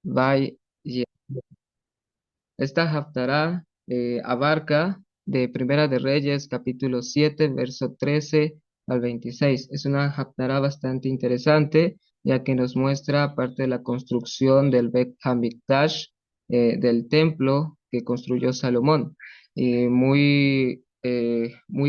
Vai. Esta Haftará abarca de Primera de Reyes, capítulo 7 verso 13 al 26. Es una Haftará bastante interesante, ya que nos muestra parte de la construcción del Bet Hamikdash, del templo que construyó Salomón, muy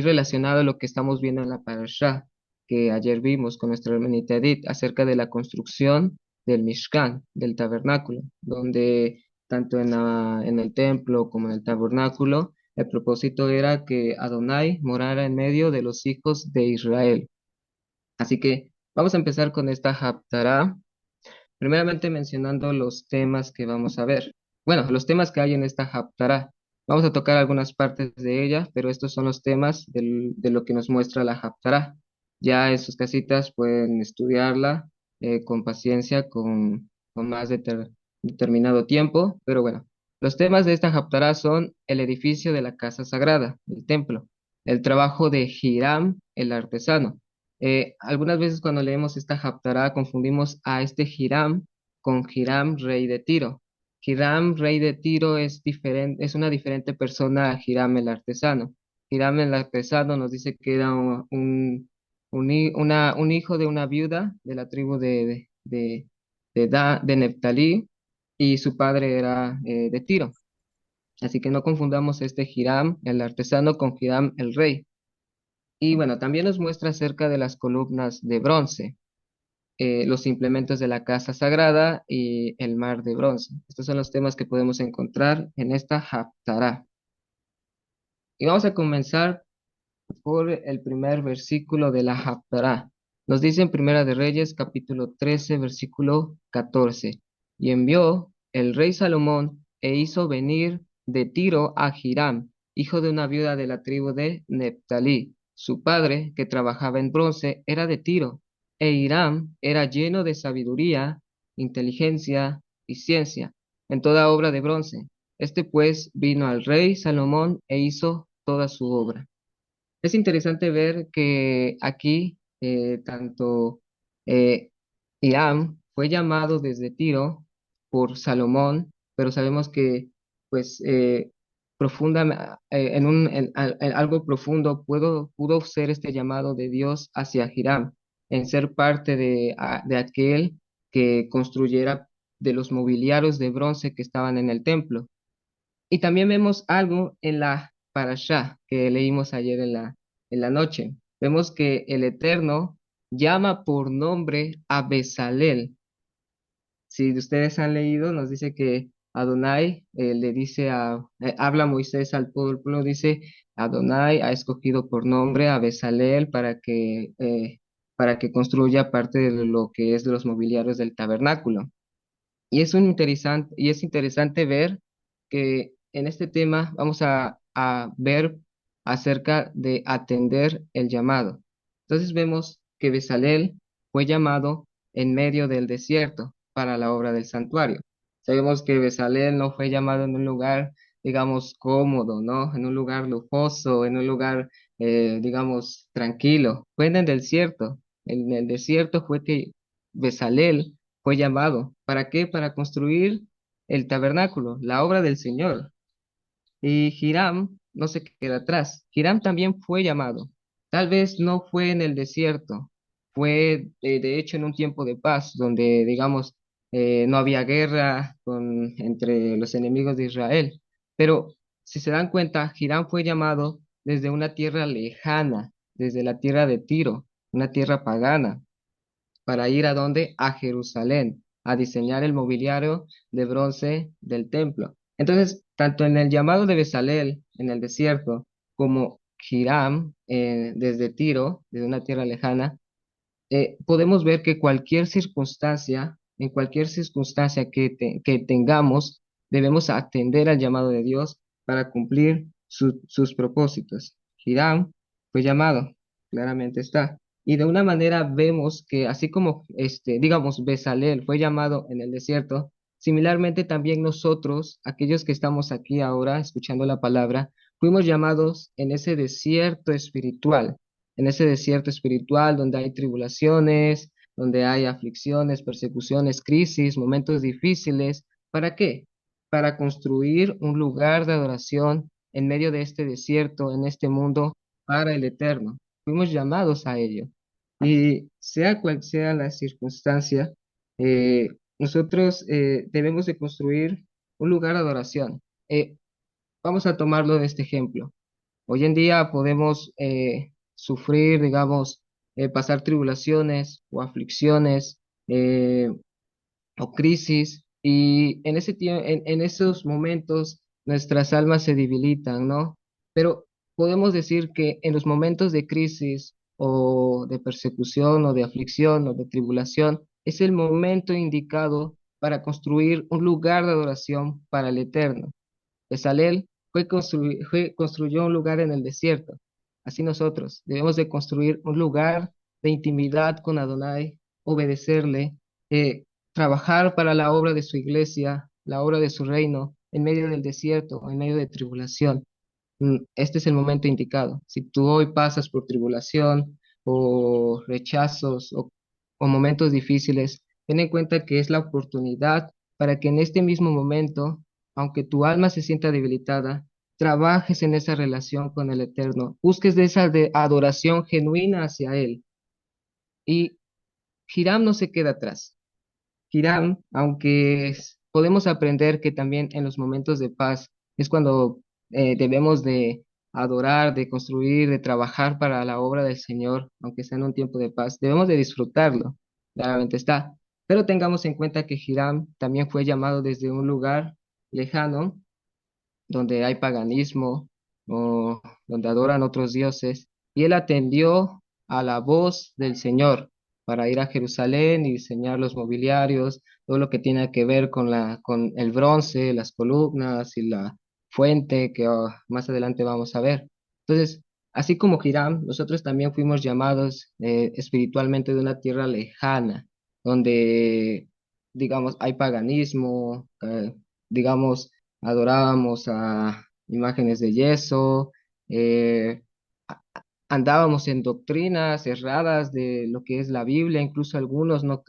relacionado a lo que estamos viendo en la Parashá, que ayer vimos con nuestra hermanita Edith, acerca de la construcción del Mishkan, del tabernáculo, donde tanto en el templo como en el tabernáculo, el propósito era que Adonai morara en medio de los hijos de Israel. Así que vamos a empezar con esta Haftará, primeramente mencionando los temas que vamos a ver. Bueno, los temas que hay en esta Haftará. Vamos a tocar algunas partes de ella, pero estos son los temas de lo que nos muestra la Haftará. Ya en sus casitas pueden estudiarla con paciencia, con más determinado tiempo, pero bueno, los temas de esta Haftará son el edificio de la casa sagrada, el templo, el trabajo de Hiram, el artesano. Algunas veces cuando leemos esta Haftará confundimos a este Hiram con Hiram, rey de Tiro. Hiram, rey de Tiro, es diferente, es una diferente persona a Hiram el artesano. Hiram el artesano nos dice que era un hijo de una viuda de la tribu de Neftalí, y su padre era de Tiro. Así que no confundamos este Hiram el artesano con Hiram el rey. Y bueno, también nos muestra acerca de las columnas de bronce, los implementos de la casa sagrada y el mar de bronce. Estos son los temas que podemos encontrar en esta Haftará. Y vamos a comenzar por el primer versículo de la Haftará. Nos dice en Primera de Reyes, capítulo 13, versículo 14. Y envió el rey Salomón e hizo venir de Tiro a Hiram, hijo de una viuda de la tribu de Neftalí. Su padre, que trabajaba en bronce, era de Tiro, e Hiram era lleno de sabiduría, inteligencia y ciencia en toda obra de bronce. Este pues vino al rey Salomón e hizo toda su obra. Es interesante ver que aquí tanto eh, Hiram fue llamado desde Tiro por Salomón, pero sabemos que pues en algo profundo pudo ser este llamado de Dios hacia Hiram, en ser parte de aquel que construyera de los mobiliarios de bronce que estaban en el templo. Y también vemos algo en la parashá que leímos ayer en la noche. Vemos que el Eterno llama por nombre a Bezalel. Si ustedes han leído, nos dice que Adonai le dice habla Moisés al pueblo, dice, Adonai ha escogido por nombre a Bezalel para que construya parte de lo que es de los mobiliarios del tabernáculo. Y es interesante ver que en este tema vamos a ver acerca de atender el llamado. Entonces vemos que Bezalel fue llamado en medio del desierto para la obra del santuario. Sabemos que Bezalel no fue llamado en un lugar, digamos, cómodo, ¿no? En un lugar lujoso, en un lugar, digamos, tranquilo. Fue en el desierto. En el desierto fue que Bezalel fue llamado. ¿Para qué? Para construir el tabernáculo, la obra del Señor. Y Hiram no se queda atrás. Hiram también fue llamado. Tal vez no fue en el desierto, fue de hecho en un tiempo de paz, donde, digamos, no había guerra entre los enemigos de Israel. Pero si se dan cuenta, Hiram fue llamado desde una tierra lejana, desde la tierra de Tiro, una tierra pagana, para ir a dónde? A Jerusalén, a diseñar el mobiliario de bronce del templo. Entonces, tanto en el llamado de Bezalel en el desierto, como Hiram desde Tiro, desde una tierra lejana, podemos ver que en cualquier circunstancia que tengamos, debemos atender al llamado de Dios para cumplir sus propósitos. Hiram fue llamado, claramente está. Y de una manera vemos que así como, digamos, Bezalel fue llamado en el desierto, similarmente también nosotros, aquellos que estamos aquí ahora escuchando la palabra, fuimos llamados en ese desierto espiritual donde hay tribulaciones, donde hay aflicciones, persecuciones, crisis, momentos difíciles. ¿Para qué? Para construir un lugar de adoración en medio de este desierto, en este mundo, para el eterno. Fuimos llamados a ello. Y sea cual sea la circunstancia, eh, nosotros debemos de construir un lugar de adoración. Vamos a tomarlo de este ejemplo. Hoy en día podemos sufrir, digamos, pasar tribulaciones o aflicciones eh, o crisis, y en en esos momentos nuestras almas se debilitan, ¿no? Pero podemos decir que en los momentos de crisis o de persecución o de aflicción o de tribulación es el momento indicado para construir un lugar de adoración para el Eterno. Bezalel construyó un lugar en el desierto. Así nosotros debemos de construir un lugar de intimidad con Adonai, obedecerle, trabajar para la obra de su iglesia, la obra de su reino, en medio del desierto, en medio de tribulación. Este es el momento indicado. Si tú hoy pasas por tribulación o rechazos o momentos difíciles, ten en cuenta que es la oportunidad para que en este mismo momento, aunque tu alma se sienta debilitada, trabajes en esa relación con el Eterno, busques de esa adoración genuina hacia Él. Y Hiram no se queda atrás. Hiram, aunque podemos aprender que también en los momentos de paz es cuando debemos de adorar, de construir, de trabajar para la obra del Señor, aunque sea en un tiempo de paz, debemos de disfrutarlo, claramente está. Pero tengamos en cuenta que Hiram también fue llamado desde un lugar lejano donde hay paganismo o donde adoran otros dioses, y él atendió a la voz del Señor para ir a Jerusalén y diseñar los mobiliarios, todo lo que tiene que ver con con el bronce, las columnas y la fuente que más adelante vamos a ver. Entonces, así como Hiram, nosotros también fuimos llamados espiritualmente de una tierra lejana, donde, digamos, hay paganismo, digamos, adorábamos a imágenes de yeso, eh, andábamos en doctrinas erradas de lo que es la Biblia, incluso algunos no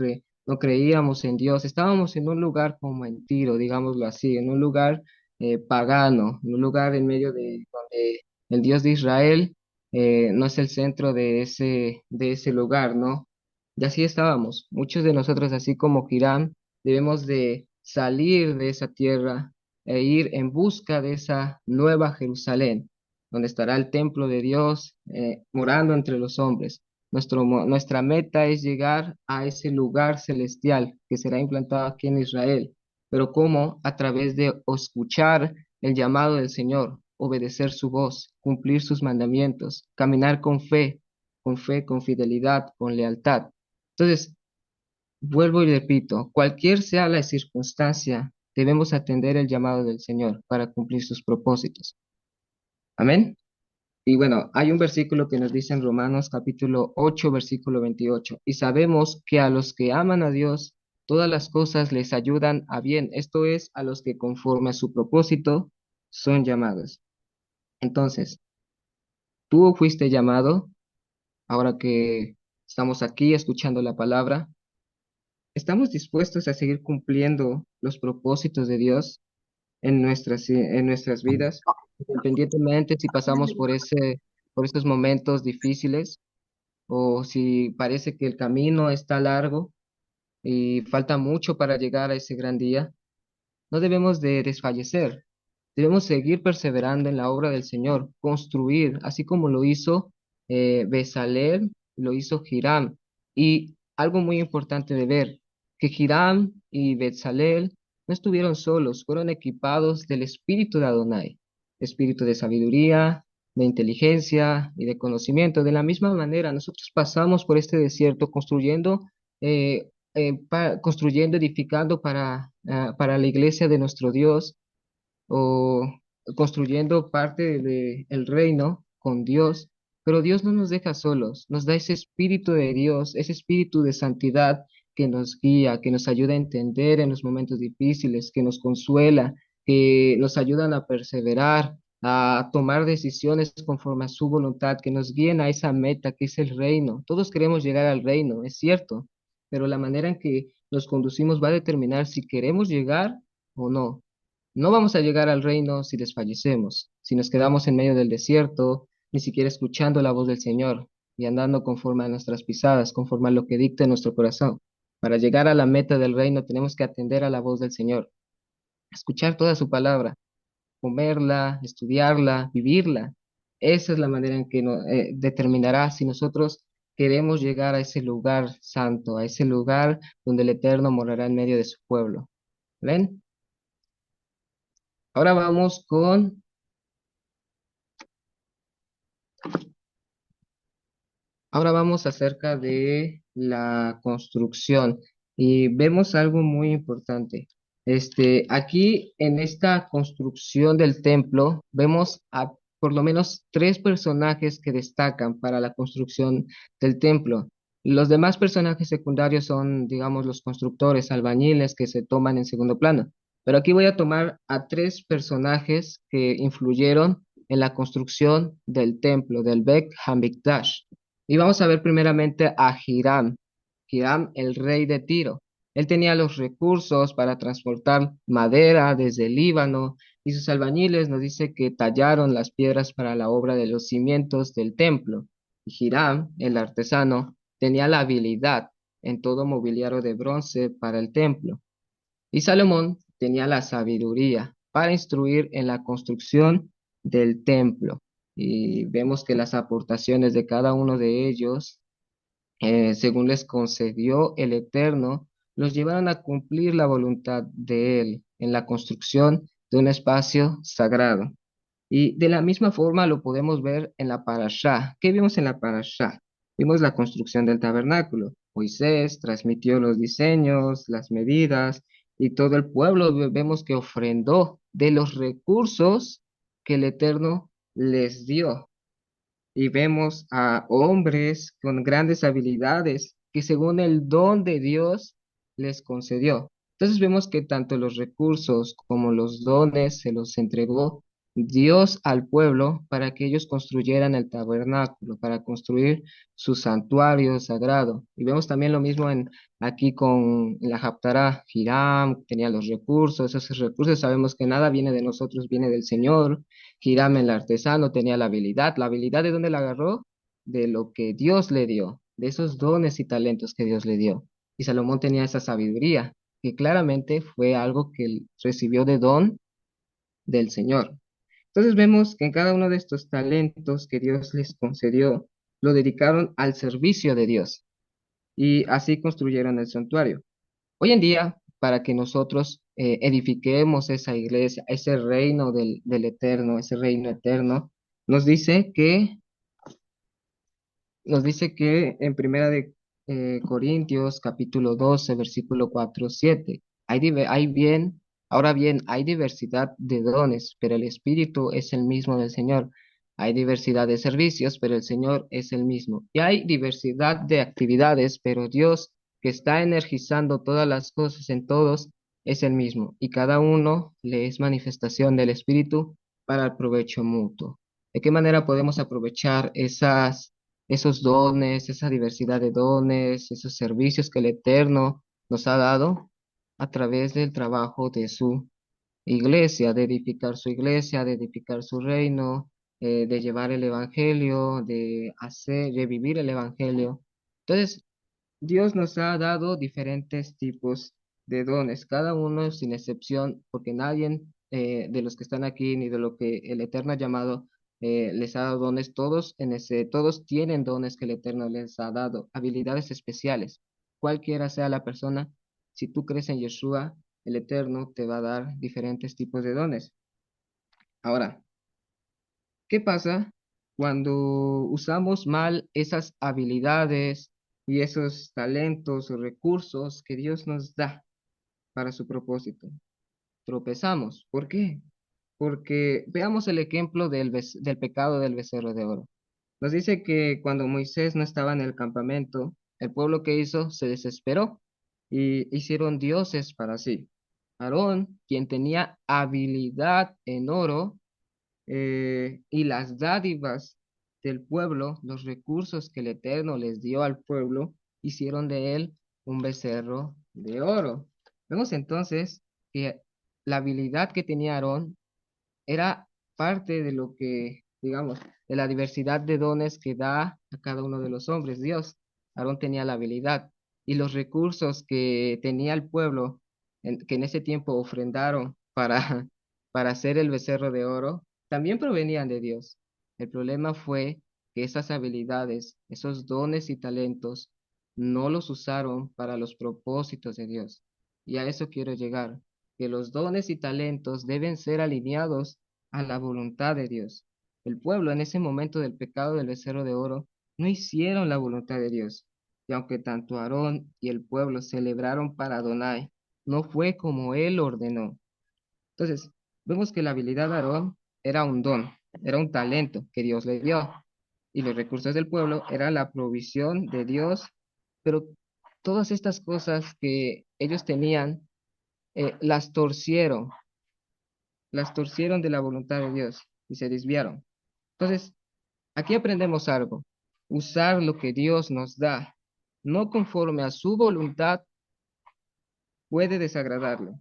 creíamos en Dios, estábamos en un lugar como en Tiro, digámoslo así, en un lugar pagano, en un lugar en medio de donde el Dios de Israel no es el centro de ese lugar, ¿no? Y así estábamos, muchos de nosotros, así como Hiram, debemos de salir de esa tierra e ir en busca de esa nueva Jerusalén, donde estará el templo de Dios morando entre los hombres. Nuestra meta es llegar a ese lugar celestial que será implantado aquí en Israel. Pero ¿cómo? A través de escuchar el llamado del Señor, obedecer su voz, cumplir sus mandamientos, caminar con fe, con fidelidad, con lealtad. Entonces, vuelvo y repito, cualquier sea la circunstancia, debemos atender el llamado del Señor para cumplir sus propósitos. Amén. Y bueno, hay un versículo que nos dice en Romanos capítulo 8 versículo 28 y sabemos que a los que aman a Dios, todas las cosas les ayudan a bien, esto es, a los que conforme a su propósito son llamados. Entonces, tú fuiste llamado, ahora que estamos aquí escuchando la palabra, ¿estamos dispuestos a seguir cumpliendo los propósitos de Dios en nuestras vidas, independientemente si pasamos por por esos momentos difíciles o si parece que el camino está largo y falta mucho para llegar a ese gran día? No debemos de desfallecer, debemos seguir perseverando en la obra del Señor, construir, así como lo hizo Bezalel, lo hizo Hiram. Y algo muy importante de ver, que Hiram y Bezalel no estuvieron solos, fueron equipados del espíritu de Adonai, espíritu de sabiduría, de inteligencia y de conocimiento. De la misma manera, nosotros pasamos por este desierto construyendo, edificando para la iglesia de nuestro Dios o construyendo parte del reino con Dios, pero Dios no nos deja solos, nos da ese espíritu de Dios, ese espíritu de santidad que nos guía, que nos ayuda a entender en los momentos difíciles, que nos consuela, que nos ayudan a perseverar, a tomar decisiones conforme a su voluntad, que nos guíen a esa meta que es el reino. Todos queremos llegar al reino, es cierto, pero la manera en que nos conducimos va a determinar si queremos llegar o no. No vamos a llegar al reino si desfallecemos, si nos quedamos en medio del desierto, ni siquiera escuchando la voz del Señor y andando conforme a nuestras pisadas, conforme a lo que dicta nuestro corazón. Para llegar a la meta del reino tenemos que atender a la voz del Señor, escuchar toda su palabra, comerla, estudiarla, vivirla. Esa es la manera en que determinará si nosotros queremos llegar a ese lugar santo, a ese lugar donde el Eterno morará en medio de su pueblo. ¿Ven? Ahora vamos con Ahora vamos acerca de la construcción y vemos algo muy importante. Aquí en esta construcción del templo vemos a por lo menos tres personajes que destacan para la construcción del templo. Los demás personajes secundarios son, digamos, los constructores, albañiles que se toman en segundo plano. Pero aquí voy a tomar a tres personajes que influyeron en la construcción del templo, del Bet Hamikdash. Y vamos a ver primeramente a Hiram, Hiram, el rey de Tiro. Él tenía los recursos para transportar madera desde el Líbano y sus albañiles nos dice que tallaron las piedras para la obra de los cimientos del templo. Y Hiram, el artesano, tenía la habilidad en todo mobiliario de bronce para el templo. Y Salomón tenía la sabiduría para instruir en la construcción del templo. Y vemos que las aportaciones de cada uno de ellos, según les concedió el Eterno, los llevaron a cumplir la voluntad de Él en la construcción de un espacio sagrado. Y de la misma forma lo podemos ver en la parashá. ¿Qué vimos en la parashá? Vimos la construcción del tabernáculo. Moisés transmitió los diseños, las medidas, y todo el pueblo vemos que ofrendó de los recursos que el Eterno les dio y vemos a hombres con grandes habilidades que según el don de Dios les concedió. Entonces vemos que tanto los recursos como los dones se los entregó Dios al pueblo para que ellos construyeran el tabernáculo, para construir su santuario sagrado. Y vemos también lo mismo aquí con la Haftará. Hiram tenía los recursos, esos recursos sabemos que nada viene de nosotros, viene del Señor. Hiram el artesano tenía la habilidad ¿de dónde la agarró? De lo que Dios le dio, de esos dones y talentos que Dios le dio. Y Salomón tenía esa sabiduría, que claramente fue algo que él recibió de don del Señor. Entonces vemos que en cada uno de estos talentos que Dios les concedió, lo dedicaron al servicio de Dios y así construyeron el santuario. Hoy en día, para que nosotros edifiquemos esa iglesia, ese reino del Eterno, ese reino eterno, nos dice que, nos dice que en Primera de Corintios, capítulo 12 versículo 4 7 ahora bien, hay diversidad de dones, pero el Espíritu es el mismo del Señor. Hay diversidad de servicios, pero el Señor es el mismo. Y hay diversidad de actividades, pero Dios, que está energizando todas las cosas en todos, es el mismo. Y cada uno le es manifestación del Espíritu para el provecho mutuo. ¿De qué manera podemos aprovechar esos dones, esa diversidad de dones, esos servicios que el Eterno nos ha dado a través del trabajo de su iglesia, de edificar su iglesia, de edificar su reino, de llevar el evangelio, de vivir el evangelio? Entonces, Dios nos ha dado diferentes tipos de dones, cada uno sin excepción, porque nadie de los que están aquí, ni de lo que el Eterno ha llamado, les ha dado dones. Todos tienen dones que el Eterno les ha dado, habilidades especiales. Cualquiera sea la persona, si tú crees en Yeshua, el Eterno te va a dar diferentes tipos de dones. Ahora, ¿qué pasa cuando usamos mal esas habilidades y esos talentos o recursos que Dios nos da para su propósito? Tropezamos. ¿Por qué? Porque veamos el ejemplo del pecado del becerro de oro. Nos dice que cuando Moisés no estaba en el campamento, el pueblo que hizo se desesperó y hicieron dioses para sí. Aarón, quien tenía habilidad en oro, y las dádivas del pueblo, los recursos que el Eterno les dio al pueblo, hicieron de él un becerro de oro. Vemos entonces que la habilidad que tenía Aarón era parte de lo que, digamos, de la diversidad de dones que da a cada uno de los hombres. Dios, Aarón tenía la habilidad y los recursos que tenía el pueblo, que en ese tiempo ofrendaron para, para hacer el becerro de oro, también provenían de Dios. El problema fue que esas habilidades, esos dones y talentos, no los usaron para los propósitos de Dios. Y a eso quiero llegar, que los dones y talentos deben ser alineados a la voluntad de Dios. El pueblo en ese momento del pecado del becerro de oro no hicieron la voluntad de Dios. Y aunque tanto Aarón y el pueblo celebraron para Adonai, no fue como él ordenó. Entonces, vemos que la habilidad de Aarón era un don, era un talento que Dios le dio. Y los recursos del pueblo eran la provisión de Dios, pero todas estas cosas que ellos tenían, las torcieron de la voluntad de Dios y se desviaron. Entonces, aquí aprendemos algo, usar lo que Dios nos da, no conforme a su voluntad, puede desagradarle.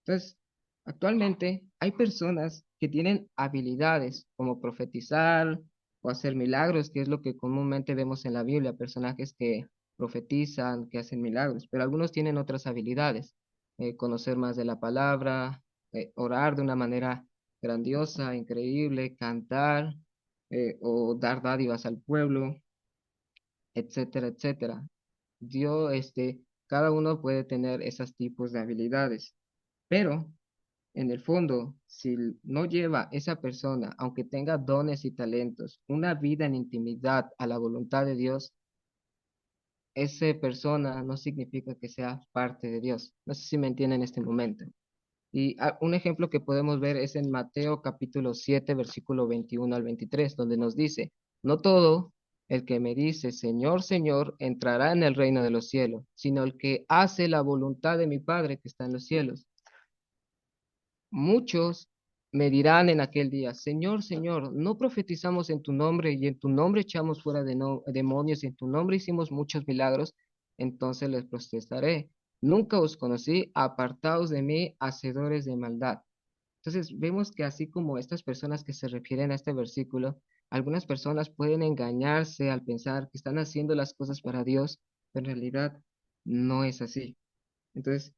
Entonces, actualmente hay personas que tienen habilidades como profetizar o hacer milagros, que es lo que comúnmente vemos en la Biblia, personajes que profetizan, que hacen milagros, pero algunos tienen otras habilidades, conocer más de la palabra, orar de una manera grandiosa, increíble, cantar, o dar dádivas al pueblo, etcétera, etcétera. Dios, cada uno puede tener esos tipos de habilidades, pero en el fondo, si no lleva esa persona, aunque tenga dones y talentos, una vida en intimidad a la voluntad de Dios, esa persona no significa que sea parte de Dios. No sé si me entienden en este momento. Y un ejemplo que podemos ver es en Mateo capítulo 7 versículo 21 al 23 donde nos dice, no todo el que me dice, Señor, Señor, entrará en el reino de los cielos, sino el que hace la voluntad de mi Padre que está en los cielos. Muchos me dirán en aquel día, Señor, Señor, no profetizamos en tu nombre y en tu nombre echamos fuera de demonios y en tu nombre hicimos muchos milagros. Entonces les protestaré, nunca os conocí, apartaos de mí, hacedores de maldad. Entonces vemos que así como estas personas que se refieren a este versículo, algunas personas pueden engañarse al pensar que están haciendo las cosas para Dios, pero en realidad no es así. Entonces,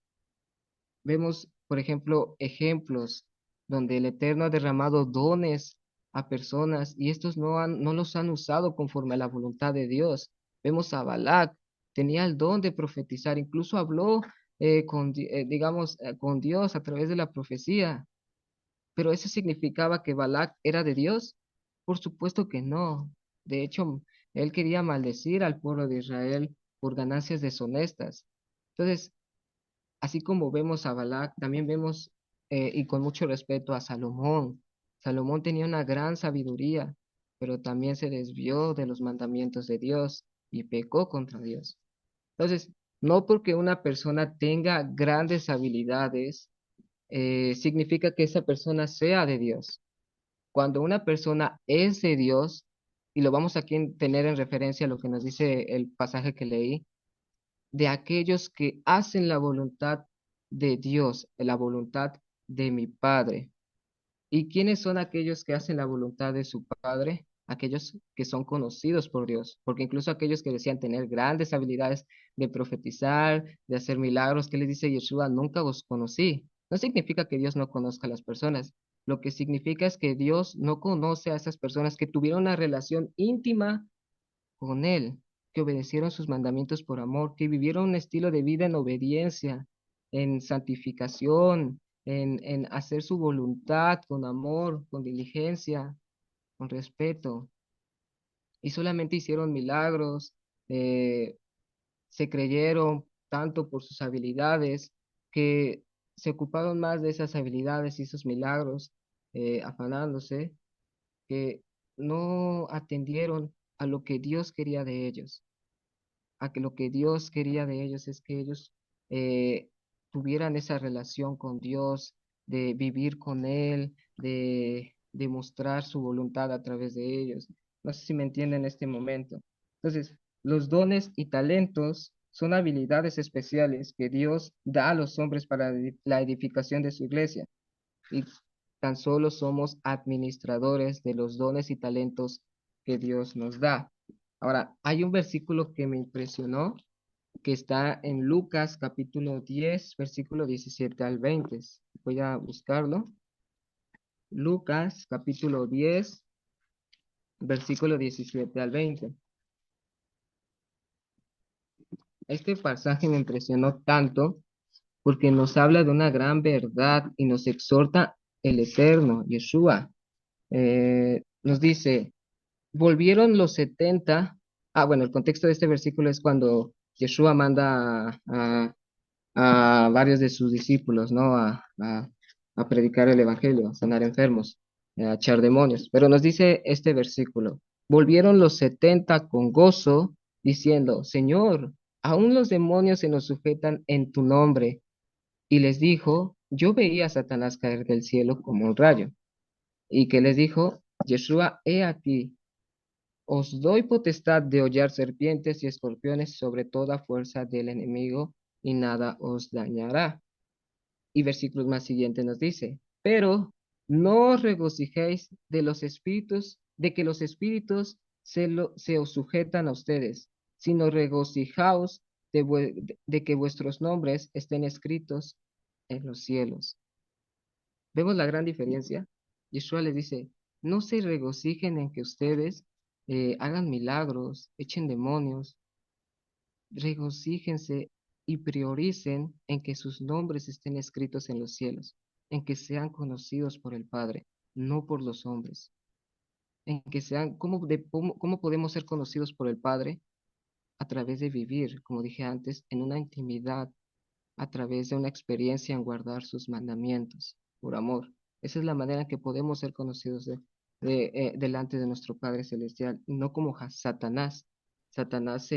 vemos, por ejemplo, ejemplos donde el Eterno ha derramado dones a personas y estos no los han usado conforme a la voluntad de Dios. Vemos a Balac, tenía el don de profetizar, incluso habló digamos, con Dios a través de la profecía. Pero ¿eso significaba que Balac era de Dios? Por supuesto que no. De hecho, él quería maldecir al pueblo de Israel por ganancias deshonestas. Entonces, así como vemos a Balac, también vemos, y con mucho respeto, a Salomón. Salomón tenía una gran sabiduría, pero también se desvió de los mandamientos de Dios y pecó contra Dios. Entonces, no porque una persona tenga grandes habilidades, significa que esa persona sea de Dios. Cuando una persona es de Dios, y lo vamos aquí a tener en referencia a lo que nos dice el pasaje que leí, de aquellos que hacen la voluntad de Dios, la voluntad de mi Padre. ¿Y quiénes son aquellos que hacen la voluntad de su Padre? Aquellos que son conocidos por Dios, porque incluso aquellos que decían tener grandes habilidades de profetizar, de hacer milagros, que les dice Yeshua, nunca os conocí. No significa que Dios no conozca a las personas. Lo que significa es que Dios no conoce a esas personas que tuvieron una relación íntima con Él, que obedecieron sus mandamientos por amor, que vivieron un estilo de vida en obediencia, en santificación, en hacer su voluntad con amor, con diligencia, con respeto, y solamente hicieron milagros, eh, se creyeron tanto por sus habilidades, que se ocuparon más de esas habilidades y esos milagros, afanándose, que no atendieron a lo que Dios quería de ellos, a que lo que Dios quería de ellos es que ellos, tuvieran esa relación con Dios, de vivir con Él, de mostrar su voluntad a través de ellos. No sé si me entienden en este momento. Entonces, los dones y talentos son habilidades especiales que Dios da a los hombres para la edificación de su iglesia. Y tan solo somos administradores de los dones y talentos que Dios nos da. Ahora, hay un versículo que me impresionó, que está en Lucas capítulo 10 versículo 17 al 20. Voy a buscarlo. Lucas capítulo 10 versículo 17 al 20. Este pasaje me impresionó tanto porque nos habla de una gran verdad y nos exhorta el eterno, Yeshua. Nos dice, volvieron los 70. Bueno, el contexto de este versículo es cuando Yeshua manda a varios de sus discípulos, ¿no? A predicar el evangelio, a sanar enfermos, a echar demonios. Pero nos dice este versículo, volvieron los 70 con gozo, diciendo, Señor, aún los demonios se nos sujetan en tu nombre. Y les dijo, yo veía a Satanás caer del cielo como un rayo. Y que les dijo, Yeshua, he aquí, os doy potestad de hollar serpientes y escorpiones sobre toda fuerza del enemigo, y nada os dañará. Y versículos más siguientes nos dice, pero no os regocijéis de los espíritus, de que los espíritus se os sujetan a ustedes, sino regocijaos de que vuestros nombres estén escritos en los cielos. ¿Vemos la gran diferencia? Yeshua les dice, no se regocijen en que ustedes hagan milagros, echen demonios, regocíjense y prioricen en que sus nombres estén escritos en los cielos, en que sean conocidos por el Padre, no por los hombres, en que sean, ¿cómo podemos ser conocidos por el Padre? A través de vivir, como dije antes, en una intimidad, a través de una experiencia en guardar sus mandamientos, por amor. Esa es la manera en que podemos ser conocidos delante de nuestro Padre Celestial, no como Satanás. Satanás,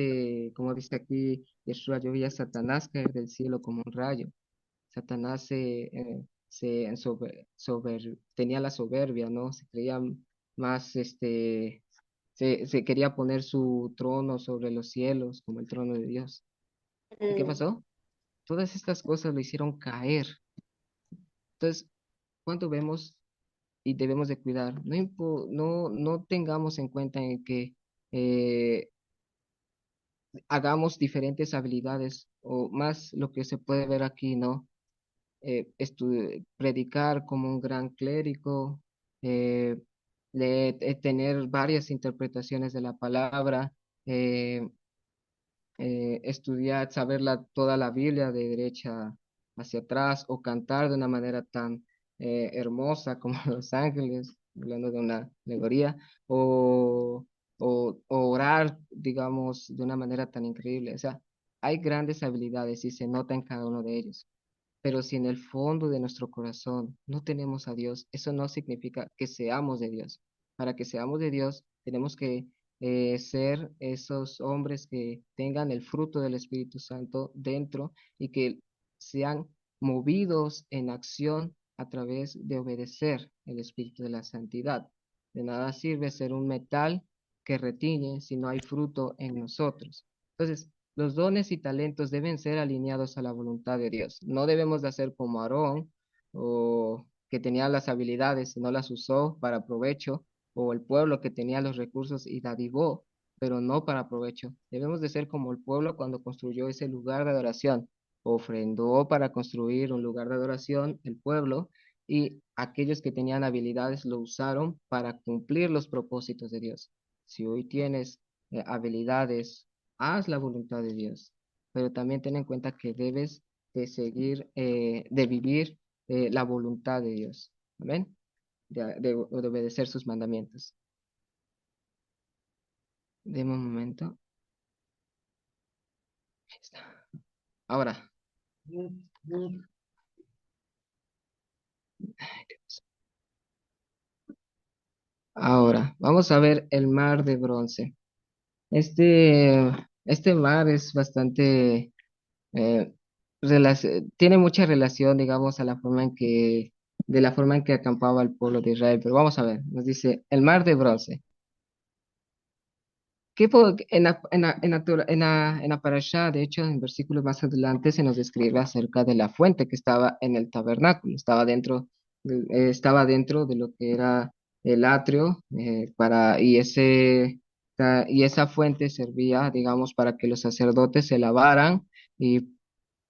como dice aquí Yeshua, yo vi a Satanás caer del cielo como un rayo. Satanás tenía la soberbia, ¿no? Se creía más, se quería poner su trono sobre los cielos, como el trono de Dios. ¿Y qué Mm, pasó? Todas estas cosas lo hicieron caer. Entonces, cuando vemos y debemos de cuidar, no tengamos en cuenta en que eh, hagamos diferentes habilidades o más lo que se puede ver aquí, ¿no? Predicar como un gran clérigo, eh, tener varias interpretaciones de la palabra, eh, estudiar, saber toda la Biblia de derecha hacia atrás o cantar de una manera tan hermosa como Los Ángeles, hablando de una alegoría, o, o orar, digamos, de una manera tan increíble. O sea, hay grandes habilidades y se nota en cada uno de ellos. Pero si en el fondo de nuestro corazón no tenemos a Dios, eso no significa que seamos de Dios. Para que seamos de Dios, tenemos que ser esos hombres que tengan el fruto del Espíritu Santo dentro y que sean movidos en acción a través de obedecer el Espíritu de la Santidad. De nada sirve ser un metal que retiñe si no hay fruto en nosotros. Entonces, los dones y talentos deben ser alineados a la voluntad de Dios. No debemos de hacer como Aarón, o que tenía las habilidades y no las usó para provecho, o el pueblo que tenía los recursos y dadivó, pero no para provecho. Debemos de ser como el pueblo cuando construyó ese lugar de adoración. Ofrendó para construir un lugar de adoración el pueblo, y aquellos que tenían habilidades lo usaron para cumplir los propósitos de Dios. Si hoy tienes habilidades, haz la voluntad de Dios, pero también ten en cuenta que debes de seguir, de vivir la voluntad de Dios. Amén. De obedecer sus mandamientos. Deme un momento. Ahí está. Ahora, ahora, vamos a ver el mar de bronce. Este, este mar es bastante, tiene mucha relación, digamos, de la forma en que acampaba el pueblo de Israel. Pero vamos a ver, nos dice el mar de bronce. En la parashá, de hecho, en versículos más adelante se nos describe acerca de la fuente que estaba en el tabernáculo, estaba dentro de lo que era el atrio, y esa fuente servía, digamos, para que los sacerdotes se lavaran y,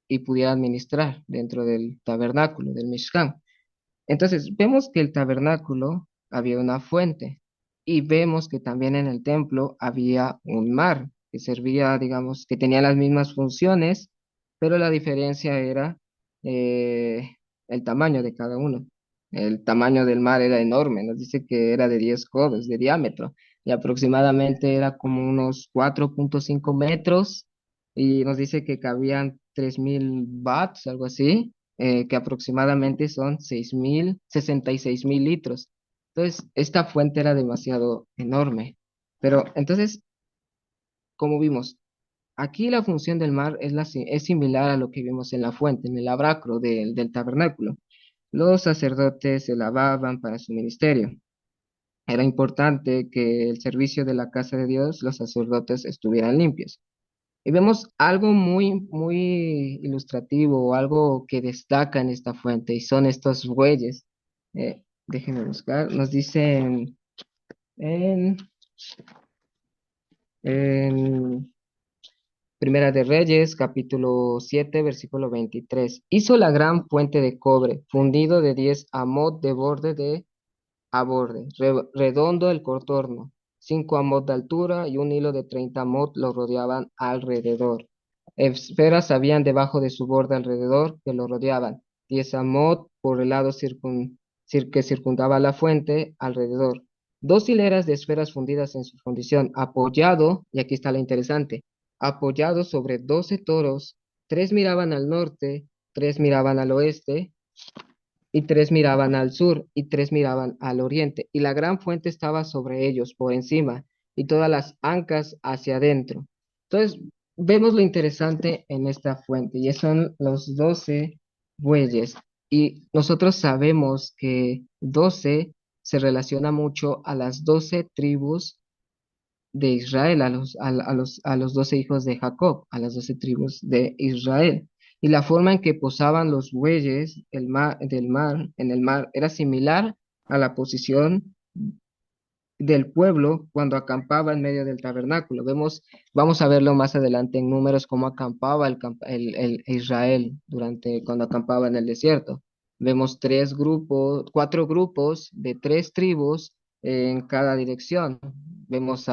y pudieran ministrar dentro del tabernáculo, del Mishkan. Entonces, vemos que el tabernáculo había una fuente y vemos que también en el templo había un mar que servía, digamos, que tenía las mismas funciones, pero la diferencia era eh, el tamaño de cada uno. El tamaño del mar era enorme, nos dice que era de 10 codos de diámetro y aproximadamente era como unos 4,5 metros y nos dice que cabían 3.000 watts, algo así, que aproximadamente son 66.000 litros. Entonces, esta fuente era demasiado enorme. Pero entonces, como vimos, aquí la función del mar es similar a lo que vimos en la fuente, en el lavacro del tabernáculo. Los sacerdotes se lavaban para su ministerio. Era importante que el servicio de la casa de Dios, los sacerdotes estuvieran limpios. Y vemos algo muy, muy ilustrativo o algo que destaca en esta fuente y son estos bueyes. Déjenme buscar. Nos dicen en, en Primera de Reyes, capítulo 7 versículo 23. Hizo la gran fuente de cobre, fundido de 10 amot de borde a borde, redondo el contorno, 5 amot de altura y un hilo de 30 amot lo rodeaban alrededor. Esferas habían debajo de su borde alrededor que lo rodeaban, 10 amot por el lado que circundaba la fuente alrededor. Dos hileras de esferas fundidas en su fundición, apoyado, y aquí está lo interesante, apoyado sobre 12 toros, tres miraban al norte, tres miraban al oeste, y tres miraban al sur, y tres miraban al oriente, y la gran fuente estaba sobre ellos, por encima, y todas las ancas hacia adentro. Entonces, vemos lo interesante en esta fuente, y son los 12 bueyes. Y nosotros sabemos que 12 se relaciona mucho a las 12 tribus de Israel, a los 12 hijos de Jacob, a las 12 tribus de Israel. Y la forma en que posaban los bueyes en el mar era similar a la posición del pueblo cuando acampaba en medio del tabernáculo. Vamos a verlo más adelante en números, cómo acampaba el Israel cuando acampaba en el desierto. Vemos 4 grupos de 3 tribus en cada dirección. Vemos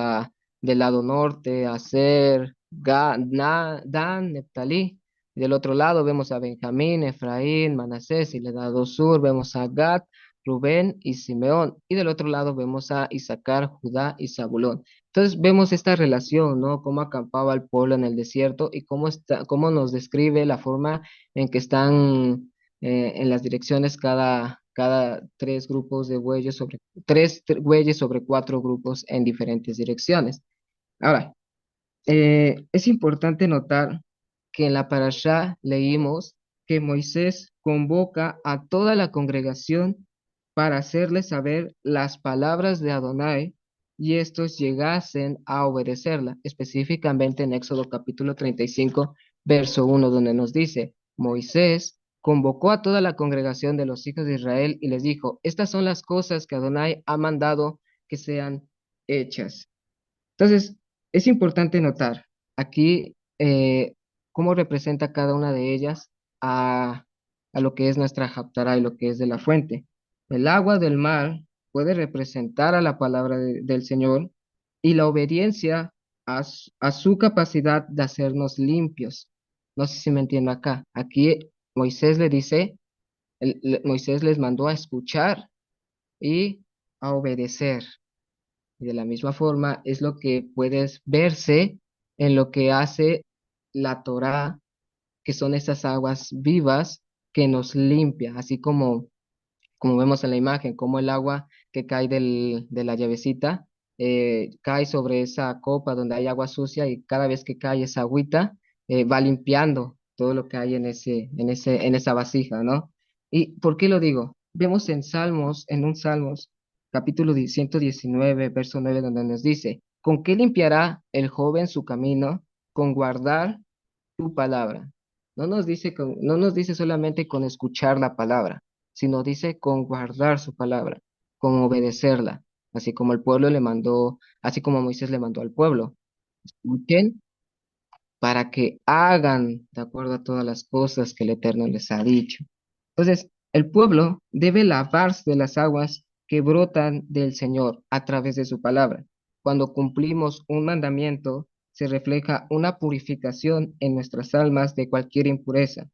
del lado norte a Aser, Dan, Neftalí. Y del otro lado vemos a Benjamín, Efraín, Manasés, y del lado sur vemos a Gad, Rubén y Simeón, y del otro lado vemos a Isaacar, Judá y Zabulón. Entonces vemos esta relación, ¿no? Cómo acampaba el pueblo en el desierto y cómo nos describe la forma en que están en las direcciones cada 3 grupos de bueyes sobre 3 bueyes sobre 4 grupos en diferentes direcciones. Ahora, es importante notar que en la parashá leímos que Moisés convoca a toda la congregación para hacerles saber las palabras de Adonai y estos llegasen a obedecerla, específicamente en Éxodo capítulo 35, verso 1, donde nos dice, Moisés convocó a toda la congregación de los hijos de Israel y les dijo, estas son las cosas que Adonai ha mandado que sean hechas. Entonces, es importante notar aquí cómo representa cada una de ellas a lo que es nuestra Haftarah y lo que es de la fuente. El agua del mar puede representar a la palabra del Señor y la obediencia a su capacidad de hacernos limpios. No sé si me entiendo acá. Aquí Moisés le dice, Moisés les mandó a escuchar y a obedecer. Y de la misma forma es lo que puedes verse en lo que hace la Torá, que son esas aguas vivas que nos limpia, así como vemos en la imagen, como el agua que cae de la llavecita cae sobre esa copa donde hay agua sucia y cada vez que cae esa agüita va limpiando todo lo que hay en esa vasija, ¿no? ¿Y por qué lo digo? Vemos en un Salmos, capítulo 119, verso 9, donde nos dice, ¿con qué limpiará el joven su camino? Con guardar tu palabra. No nos dice solamente con escuchar la palabra, sino dice con guardar su palabra, con obedecerla, así como el pueblo le mandó, así como Moisés le mandó al pueblo. Escuchen para que hagan de acuerdo a todas las cosas que el Eterno les ha dicho. Entonces, el pueblo debe lavarse de las aguas que brotan del Señor a través de su palabra. Cuando cumplimos un mandamiento, se refleja una purificación en nuestras almas de cualquier impureza.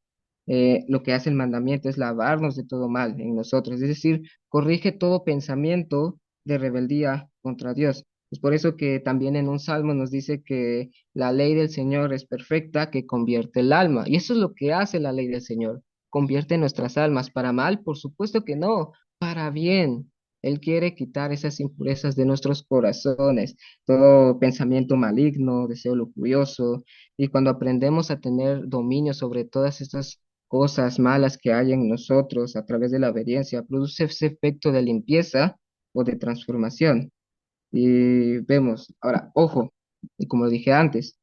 Lo que hace el mandamiento es lavarnos de todo mal en nosotros, es decir, corrige todo pensamiento de rebeldía contra Dios. Es por eso que también en un salmo nos dice que la ley del Señor es perfecta, que convierte el alma. Y eso es lo que hace la ley del Señor, convierte nuestras almas para mal, por supuesto que no, para bien. Él quiere quitar esas impurezas de nuestros corazones, todo pensamiento maligno, deseo lujurioso, y cuando aprendemos a tener dominio sobre todas estas cosas malas que hay en nosotros a través de la obediencia, produce ese efecto de limpieza o de transformación. Y vemos, ahora, ojo, y como dije antes,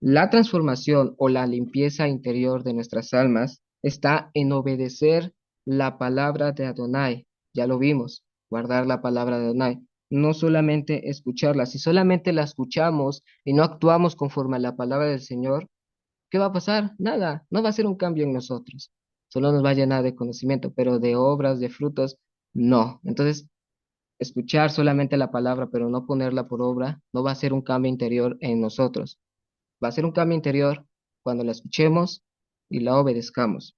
la transformación o la limpieza interior de nuestras almas está en obedecer la palabra de Adonai. Ya lo vimos, guardar la palabra de Adonai. No solamente escucharla, si solamente la escuchamos y no actuamos conforme a la palabra del Señor, ¿qué va a pasar? Nada, no va a ser un cambio en nosotros. Solo nos va a llenar de conocimiento, pero de obras, de frutos, no. Entonces, escuchar solamente la palabra, pero no ponerla por obra, no va a ser un cambio interior en nosotros. Va a ser un cambio interior cuando la escuchemos y la obedezcamos.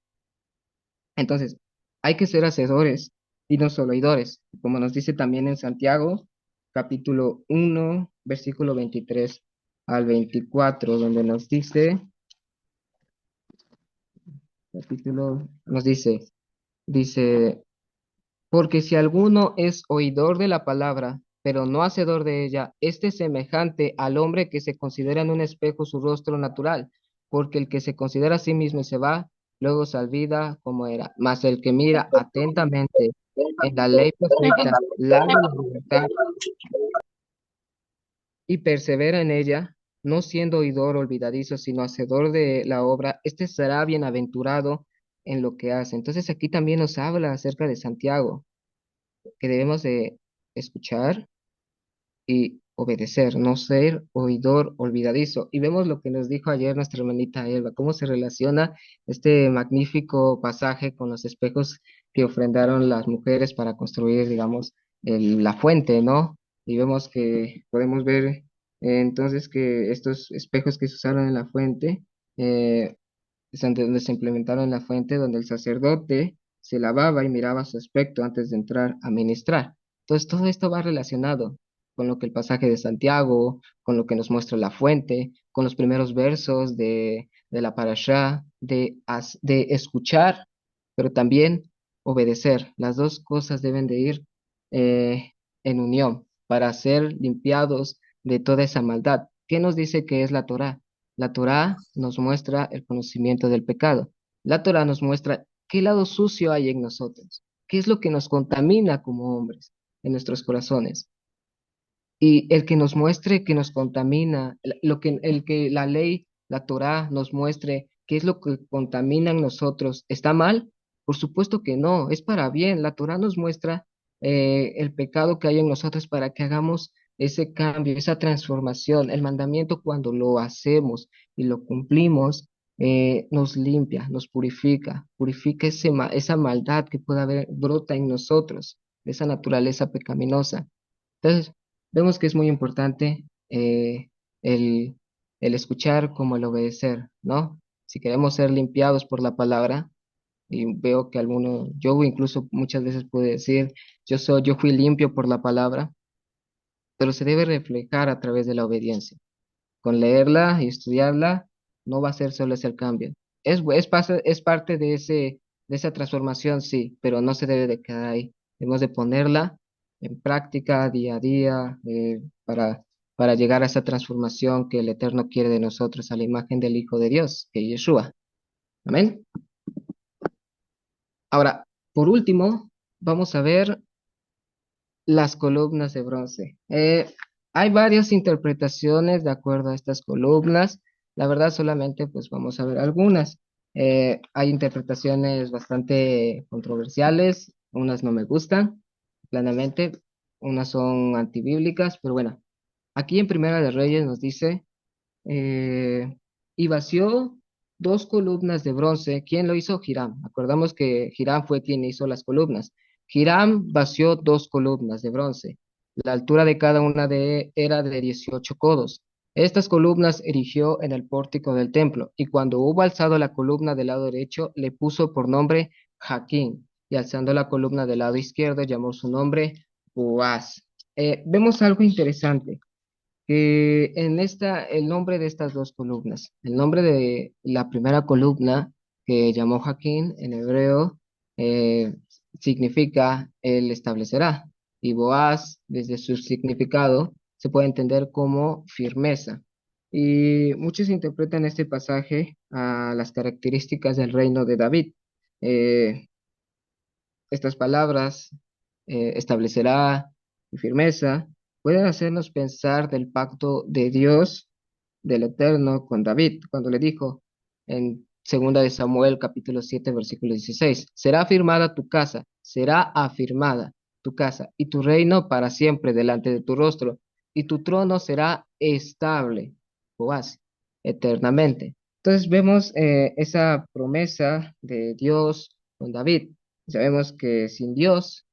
Entonces, hay que ser hacedores y no solo oidores, como nos dice también en Santiago, capítulo 1, versículo 23 al 24, donde nos dice, capítulo, nos dice, porque si alguno es oidor de la palabra, pero no hacedor de ella, este es semejante al hombre que se considera en un espejo su rostro natural, porque el que se considera a sí mismo y se va, luego se olvida como era. Mas el que mira atentamente en la ley perfecta, la de la libertad, y persevera en ella, no siendo oidor olvidadizo, sino hacedor de la obra, este será bienaventurado en lo que hace. Entonces aquí también nos habla acerca de Santiago, que debemos de escuchar y obedecer, no ser oidor olvidadizo. Y vemos lo que nos dijo ayer nuestra hermanita Elba, cómo se relaciona este magnífico pasaje con los espejos que ofrendaron las mujeres para construir, digamos, la fuente, ¿no? Y vemos que podemos ver entonces que estos espejos que se usaron en la fuente, eh, donde se implementaron en la fuente, donde el sacerdote se lavaba y miraba su aspecto antes de entrar a ministrar. Entonces, todo esto va relacionado con lo que el pasaje de Santiago, con lo que nos muestra la fuente, con los primeros versos de la parashá, de escuchar, pero también obedecer. Las dos cosas deben de ir eh, en unión para ser limpiados de toda esa maldad. ¿Qué nos dice que es la Torá? La Torá nos muestra el conocimiento del pecado. La Torá nos muestra qué lado sucio hay en nosotros, qué es lo que nos contamina como hombres en nuestros corazones. Y el que nos muestre que nos contamina, el que la ley, la Torá nos muestre qué es lo que contamina en nosotros, ¿está mal? Por supuesto que no, es para bien. La Torá nos muestra el pecado que hay en nosotros para que hagamos ese cambio, esa transformación. El mandamiento cuando lo hacemos y lo cumplimos, nos limpia, nos purifica, purifica esa maldad que puede haber, brota en nosotros, esa naturaleza pecaminosa. Entonces, vemos que es muy importante el, el escuchar como el obedecer, ¿no? Si queremos ser limpiados por la palabra, y veo que alguno, yo incluso muchas veces puedo decir, yo fui limpio por la palabra, pero se debe reflejar a través de la obediencia. Con leerla y estudiarla, no va a ser solo ese el cambio. Es parte de esa transformación, sí, pero no se debe de quedar ahí. Debemos de ponerla en práctica día a día para llegar a esa transformación que el Eterno quiere de nosotros, a la imagen del Hijo de Dios, que es Yeshua. Amén. Ahora, por último, vamos a ver las columnas de bronce. Hay varias interpretaciones de acuerdo a estas columnas. La verdad, solamente pues vamos a ver algunas. Hay interpretaciones bastante controversiales, unas no me gustan, claramente, unas son antibíblicas, pero bueno, aquí en Primera de Reyes nos dice eh, y vació dos columnas de bronce. ¿Quién lo hizo? Hiram. Acordamos que Hiram fue quien hizo las columnas. Hiram vació dos columnas de bronce. La altura de cada una era de 18 codos. Estas columnas erigió en el pórtico del templo, y cuando hubo alzado la columna del lado derecho, le puso por nombre Jaquín, y alzando la columna del lado izquierdo, llamó su nombre Boaz. Vemos algo interesante que en el nombre de estas dos columnas, el nombre de la primera columna que llamó Jaquín en hebreo eh, significa él establecerá, y Boaz, desde su significado, se puede entender como firmeza. Y muchos interpretan este pasaje a las características del reino de David. Eh, Estas palabras, establecerá y firmeza, pueden hacernos pensar del pacto de Dios, del Eterno, con David, cuando le dijo en segunda de Samuel, capítulo 7 versículo 16: será afirmada tu casa, será afirmada tu casa, y tu reino para siempre delante de tu rostro, y tu trono será estable, Joás, eternamente. Entonces vemos esa promesa de Dios con David. Sabemos que sin Dios,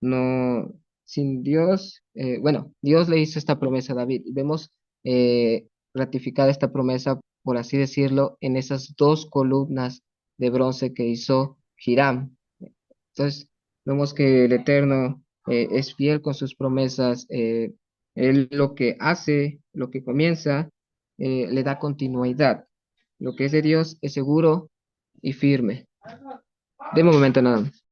no, sin Dios, bueno, Dios le hizo esta promesa a David. Y vemos eh, ratificada esta promesa, por así decirlo, en esas dos columnas de bronce que hizo Hiram. Entonces, vemos que el Eterno es fiel con sus promesas. Él lo que hace, lo que comienza, le da continuidad. Lo que es de Dios es seguro y firme. De momento nada más.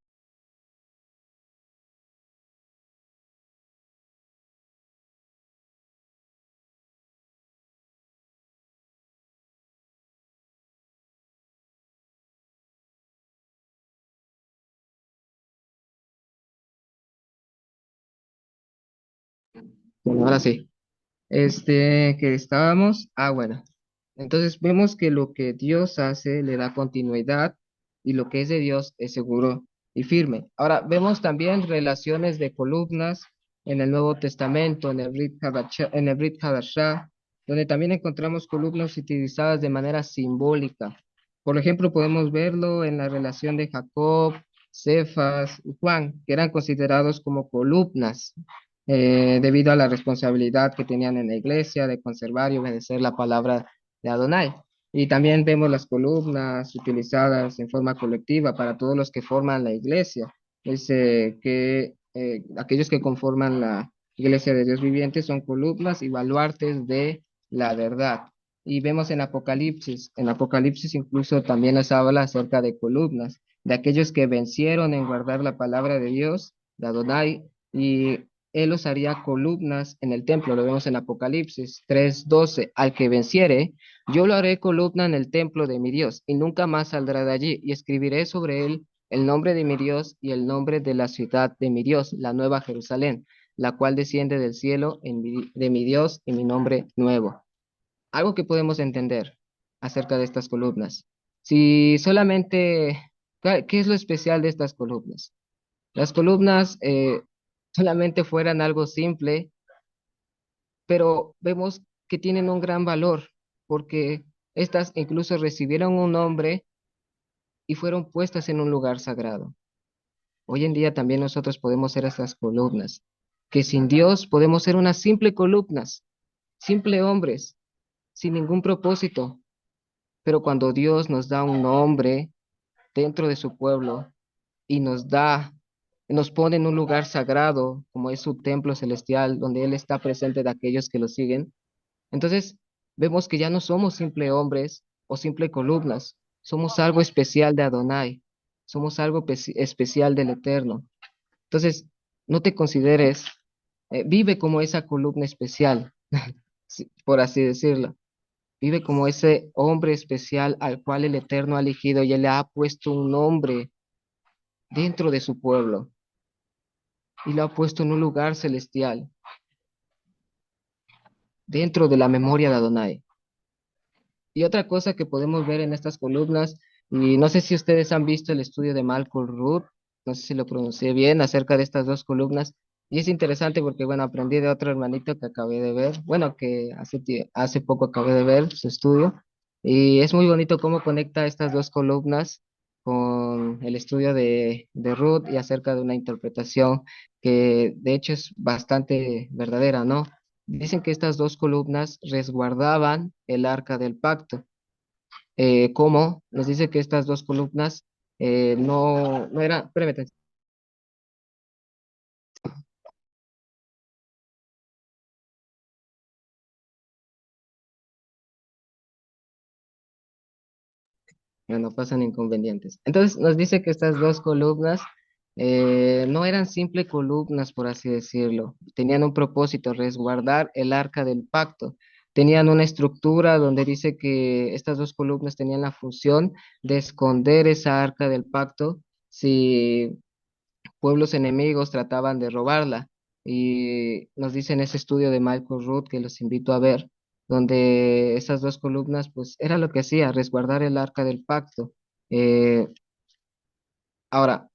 Bueno, ahora sí. Que estábamos, bueno. Entonces vemos que lo que Dios hace le da continuidad, y lo que es de Dios es seguro y firme. Ahora vemos también relaciones de columnas en el Nuevo Testamento, en el Brit Hadashah, donde también encontramos columnas utilizadas de manera simbólica. Por ejemplo, podemos verlo en la relación de Jacob, Cefas y Juan, que eran considerados como columnas debido a la responsabilidad que tenían en la iglesia de conservar y obedecer la palabra de Adonai. Y también vemos las columnas utilizadas en forma colectiva para todos los que forman la iglesia. Dice que aquellos que conforman la iglesia de Dios viviente son columnas y baluartes de la verdad. Y vemos en Apocalipsis incluso también nos habla acerca de columnas, de aquellos que vencieron en guardar la palabra de Dios, de Adonai, y él os haría columnas en el templo. Lo vemos en Apocalipsis 3:12: al que venciere, yo lo haré columna en el templo de mi Dios, y nunca más saldrá de allí, y escribiré sobre él el nombre de mi Dios y el nombre de la ciudad de mi Dios, la nueva Jerusalén, la cual desciende del cielo de mi Dios, y mi nombre nuevo. Algo que podemos entender acerca de estas columnas. Si solamente, ¿qué es lo especial de estas columnas? Las columnas solamente fueran algo simple, pero vemos que tienen un gran valor, porque estas incluso recibieron un nombre y fueron puestas en un lugar sagrado. Hoy en día también nosotros podemos ser estas columnas, que sin Dios podemos ser unas simple columnas, simple hombres, sin ningún propósito, pero cuando Dios nos da un nombre dentro de su pueblo y nos pone en un lugar sagrado, como es su templo celestial, donde Él está presente de aquellos que lo siguen. Entonces, vemos que ya no somos simple hombres o simple columnas, somos algo especial de Adonai, somos algo especial del Eterno. Entonces, no te consideres, vive como esa columna especial, por así decirlo. Vive como ese hombre especial al cual el Eterno ha elegido, y Él le ha puesto un nombre dentro de su pueblo y lo ha puesto en un lugar celestial. dentro de la memoria de Adonai. Y otra cosa que podemos ver en estas columnas, y no sé si ustedes han visto el estudio de Malcolm Root, no sé si lo pronuncié bien, acerca de estas dos columnas, y es interesante porque, bueno, aprendí de otro hermanito que acabé de ver, bueno, que hace poco acabé de ver su estudio, y es muy bonito cómo conecta estas dos columnas con el estudio de Root y acerca de una interpretación que de hecho es bastante verdadera, ¿no? Dicen que estas dos columnas resguardaban el arca del pacto. ¿Cómo? Nos dice que estas dos columnas no eran, espérame, no pasan inconvenientes. Entonces nos dice que estas dos columnas no eran simple columnas, por así decirlo. Tenían un propósito, resguardar el arca del pacto. Tenían una estructura donde dice que estas dos columnas tenían la función de esconder esa arca del pacto si pueblos enemigos trataban de robarla. Y nos dicen ese estudio de Michael Root que los invito a ver, donde esas dos columnas, pues era lo que hacía, resguardar el arca del pacto. Eh, ahora,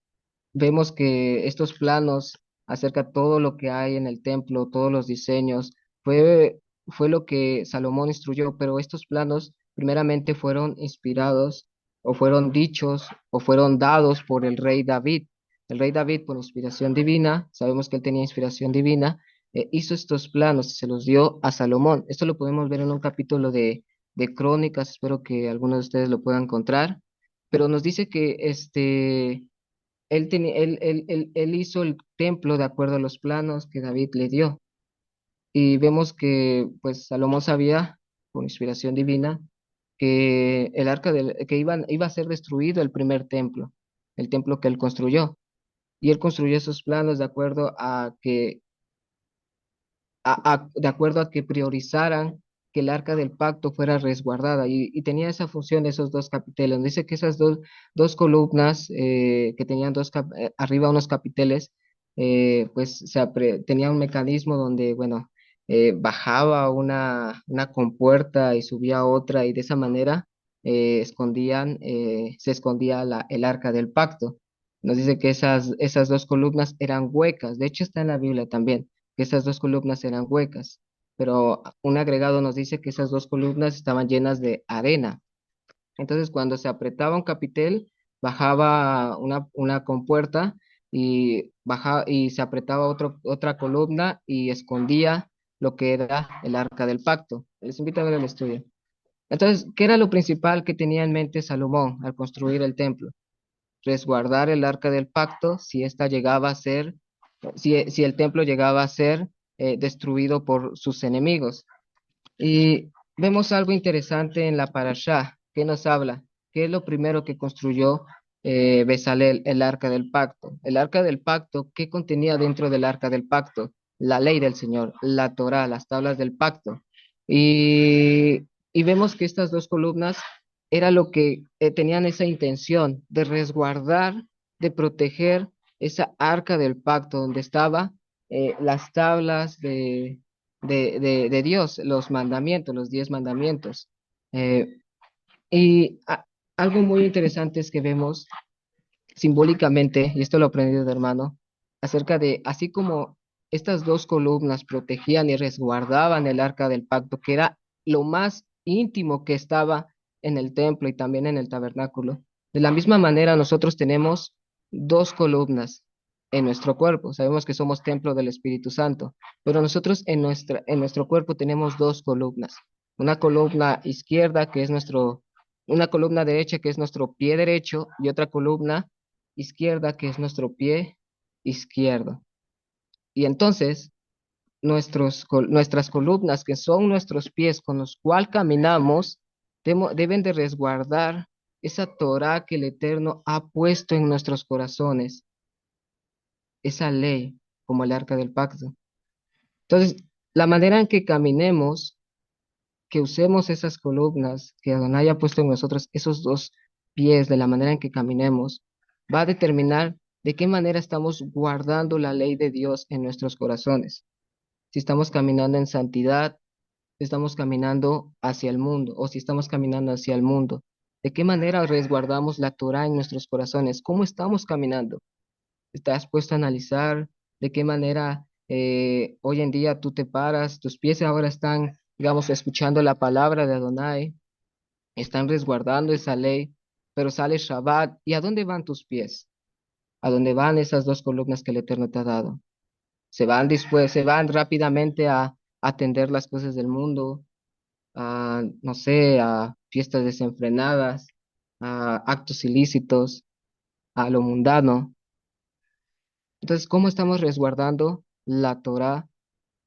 vemos que estos planos acerca de todo lo que hay en el templo, todos los diseños, fue lo que Salomón instruyó, pero estos planos primeramente fueron inspirados o fueron dichos o fueron dados por el rey David. El rey David, por inspiración divina, sabemos que él tenía inspiración divina, hizo estos planos y se los dio a Salomón. Esto lo podemos ver en un capítulo de Crónicas, espero que algunos de ustedes lo puedan encontrar, pero nos dice que él hizo el templo de acuerdo a los planos que David le dio. Y vemos que pues Salomón sabía, por inspiración divina, que iba a ser destruido el primer templo, el templo que él construyó. Y él construyó esos planos de acuerdo a que de acuerdo a que priorizaran que el arca del pacto fuera resguardada y tenía esa función esos dos capiteles. Dice que esas dos columnas que tenían arriba unos capiteles, pues tenía un mecanismo donde, bueno, bajaba una compuerta y subía otra y de esa manera se escondía el arca del pacto. Nos dice que esas dos columnas eran huecas, de hecho está en la Biblia también que esas dos columnas eran huecas, pero un agregado nos dice que esas dos columnas estaban llenas de arena. Entonces, cuando se apretaba un capitel, bajaba una compuerta y se apretaba otra columna y escondía lo que era el arca del pacto. Les invito a ver el estudio. Entonces, ¿qué era lo principal que tenía en mente Salomón al construir el templo? Resguardar el arca del pacto si ésta llegaba a ser, si el templo llegaba a ser destruido por sus enemigos. Y vemos algo interesante en la parashá, que nos habla, que es lo primero que construyó Bezalel, el arca del pacto. El arca del pacto, ¿qué contenía dentro del arca del pacto? La ley del Señor, la Torá, las tablas del pacto. Y vemos que estas dos columnas era lo que tenían esa intención de resguardar, de proteger esa arca del pacto donde estaba las tablas de Dios, los mandamientos, los 10 mandamientos. Eh, y algo muy interesante es que vemos simbólicamente, y esto lo aprendí de hermano, acerca de, así como estas dos columnas protegían y resguardaban el arca del pacto, que era lo más íntimo que estaba en el templo y también en el tabernáculo. De la misma manera, nosotros tenemos dos columnas en nuestro cuerpo. Sabemos que somos templo del Espíritu Santo, pero nosotros en nuestro cuerpo tenemos dos columnas. Una columna izquierda, una columna derecha, que es nuestro pie derecho, y otra columna izquierda, que es nuestro pie izquierdo. Y entonces, nuestras columnas, que son nuestros pies con los cuales caminamos, deben de resguardar esa Torah que el Eterno ha puesto en nuestros corazones, esa ley, como el arca del pacto. Entonces, la manera en que caminemos, que usemos esas columnas que Adonai ha puesto en nosotros, esos dos pies, de la manera en que caminemos, va a determinar de qué manera estamos guardando la ley de Dios en nuestros corazones. Si estamos caminando en santidad, estamos caminando hacia el mundo o si estamos caminando hacia el mundo. ¿De qué manera resguardamos la Torá en nuestros corazones? ¿Cómo estamos caminando? ¿Te has puesto a analizar de qué manera hoy en día tú te paras, tus pies ahora están, digamos, escuchando la palabra de Adonai, están resguardando esa ley, pero sale Shabbat, ¿y a dónde van tus pies? ¿A dónde van esas dos columnas que el Eterno te ha dado? Se van después, se van rápidamente a atender las cosas del mundo, a, no sé, a fiestas desenfrenadas, a actos ilícitos, a lo mundano. Entonces, ¿cómo estamos resguardando la Torá,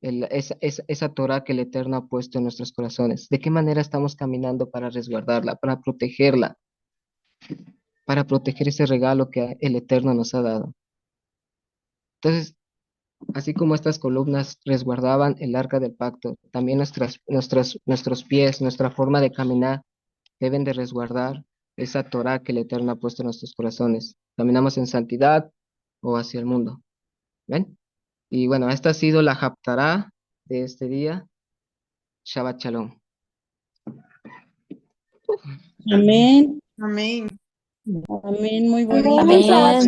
esa Torá que el Eterno ha puesto en nuestros corazones? ¿De qué manera estamos caminando para resguardarla, para proteger ese regalo que el Eterno nos ha dado? Entonces, así como estas columnas resguardaban el arca del pacto, también nuestros pies, nuestra forma de caminar deben de resguardar esa Torá que el Eterno ha puesto en nuestros corazones. Caminamos en santidad o hacia el mundo. ¿Ven? Y bueno, esta ha sido la Haftará de este día. Shabbat Shalom. Amén. Amén. Amén. Muy Amén, bonito. Shabbat Shabbat